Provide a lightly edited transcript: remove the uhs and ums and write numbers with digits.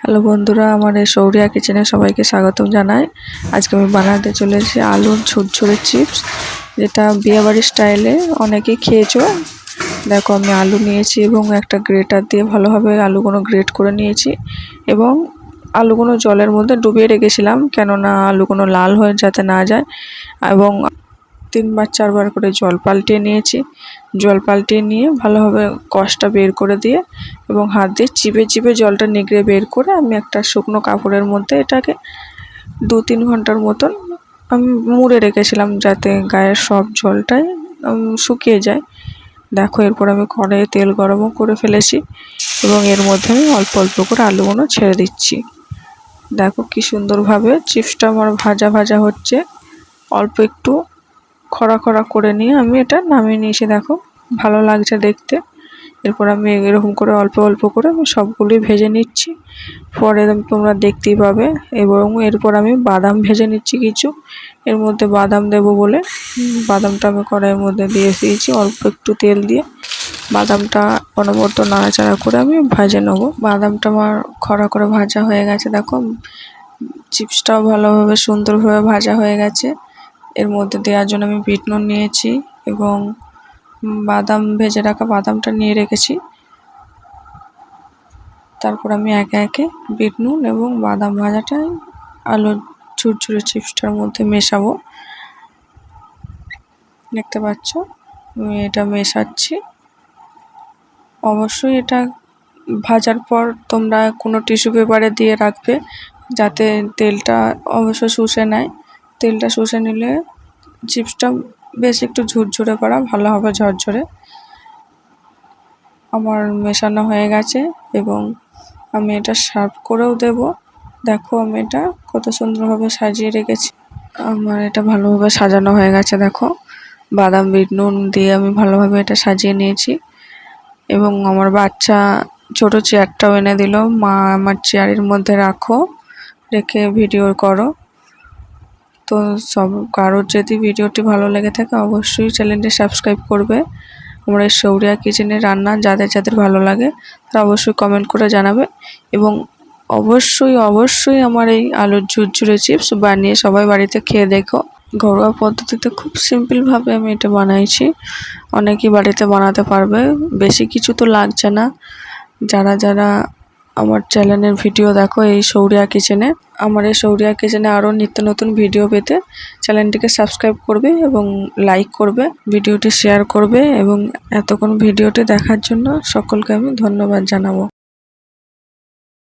Hello বন্ধুরা, আমার এই শৌরিয়া কিচেনে সবাইকে স্বাগতম জানাই। আজকে আমি বানাতে চলেছি আলুর ঝুরঝুরে চিপস, যেটা বিয়েবাড়ির স্টাইলে অনেকেই খেয়েছো। দেখো, আমি আলু নিয়েছি এবং একটা গ্রেটার দিয়ে ভালোভাবে আলুগুলো গ্রেট করে নিয়েছি এবং আলুগুলো জলের মধ্যে ডুবিয়ে রেখেছিলাম, কেননা আলুগুলো লাল হয়ে যাতে না যায়। এবং 3-4 বার করে জল পাল্টিয়ে নিয়েছি। জল পাল্টিয়ে নিয়ে ভালোভাবে কষটা বের করে দিয়ে এবং হাত দিয়ে চিপে চিপে জলটা নিগড়ে বের করে আমি একটা শুকনো কাপড়ের মধ্যে এটাকে 2-3 ঘন্টার মতন আমি মুড়ে রেখেছিলাম, যাতে গায়ের সব জলটাই শুকিয়ে যায়। দেখো, এরপর আমি কড়াইয়ে তেল গরমও করে ফেলেছি এবং এর মধ্যে আমি অল্প অল্প করে আলুগুলো ছেড়ে দিচ্ছি। দেখো কি সুন্দরভাবে চিপসটা আমার ভাজা ভাজা হচ্ছে। অল্প একটু খড়া খড়া করে নিয়ে আমি এটা নামিয়ে নিয়েছি। দেখো, ভালো লাগছে দেখতে। এরপর আমি এরকম করে অল্প অল্প করে আমি সবগুলোই ভেজে নিচ্ছি। পরে তোমরা দেখতেই পাবে। এবং এরপর আমি বাদাম ভেজে নিচ্ছি কিছু, এর মধ্যে বাদাম দেবো বলে বাদামটা আমি কড়াইয়ের মধ্যে দিয়ে দিয়েছি অল্প একটু তেল দিয়ে। বাদামটা অনবরত নাড়াচাড়া করে আমি ভেজে নেবো। বাদামটা আমার খড়া করে ভাজা হয়ে গেছে। দেখো, চিপসটাও ভালোভাবে সুন্দরভাবে ভাজা হয়ে গেছে। এর মধ্যে দেওয়ার জন্য আমি বিট নুন নিয়েছি এবং বাদাম ভেজে রাখা বাদামটা নিয়ে রেখেছি। তারপর আমি একে একে বিট নুন এবং বাদাম ভাজাটা আলুর ঝুরঝুরে চিপসটার মধ্যে মেশাবো। দেখতে পাচ্ছ আমি এটা মেশাচ্ছি। অবশ্যই এটা ভাজার পর তোমরা কোনো টিস্যু পেপারে দিয়ে রাখবে, যাতে তেলটা অবশ্যই শুষে নেয়। তেলটা শুষে নিলে চিপসটা বেশ একটু ঝুরঝুরে করা ভালো হবে, ঝরঝরে। আমার মেশানো হয়ে গেছে এবং আমি এটা সার্ভ করেও দেব। দেখো, আমি এটা কত সুন্দরভাবে সাজিয়ে রেখেছি। আমার এটা ভালোভাবে সাজানো হয়ে গেছে। দেখো, বাদাম বিট নুন দিয়ে আমি ভালোভাবে এটা সাজিয়ে নিয়েছি এবং আমার বাচ্চা ছোট চেয়ারটাও এনে দিল। মা, আমার চেয়ারের মধ্যে রাখো, রেখে ভিডিও করো। তো কারোর যদি ভিডিওটি ভালো লেগে থাকে অবশ্যই চ্যানেলটি সাবস্ক্রাইব করবে। আমার এই শৌরিয়া কিচেনের রান্না যাদের যাদের ভালো লাগে তারা অবশ্যই কমেন্ট করে জানাবে এবং অবশ্যই অবশ্যই আমার এই আলুর ঝুরঝুরে চিপস বানিয়ে সবাই বাড়িতে খেয়ে দেখো। ঘরোয়া পদ্ধতিতে খুব সিম্পলভাবে আমি এটা বানাইছি, অনেকেই বাড়িতে বানাতে পারবে। বেশি কিছু তো লাগছে না। যারা যারা আমার চ্যানেলের ভিডিও দেখো এই শৌরিয়া কিচেনে, আমার এই শৌরিয়া কিচেনে আরও নিত্য নতুন ভিডিও পেতে চ্যানেলটিকে সাবস্ক্রাইব করবে এবং লাইক করবে, ভিডিওটি শেয়ার করবে এবং এতক্ষণ ভিডিওটি দেখার জন্য সকলকে আমি ধন্যবাদ জানাবো।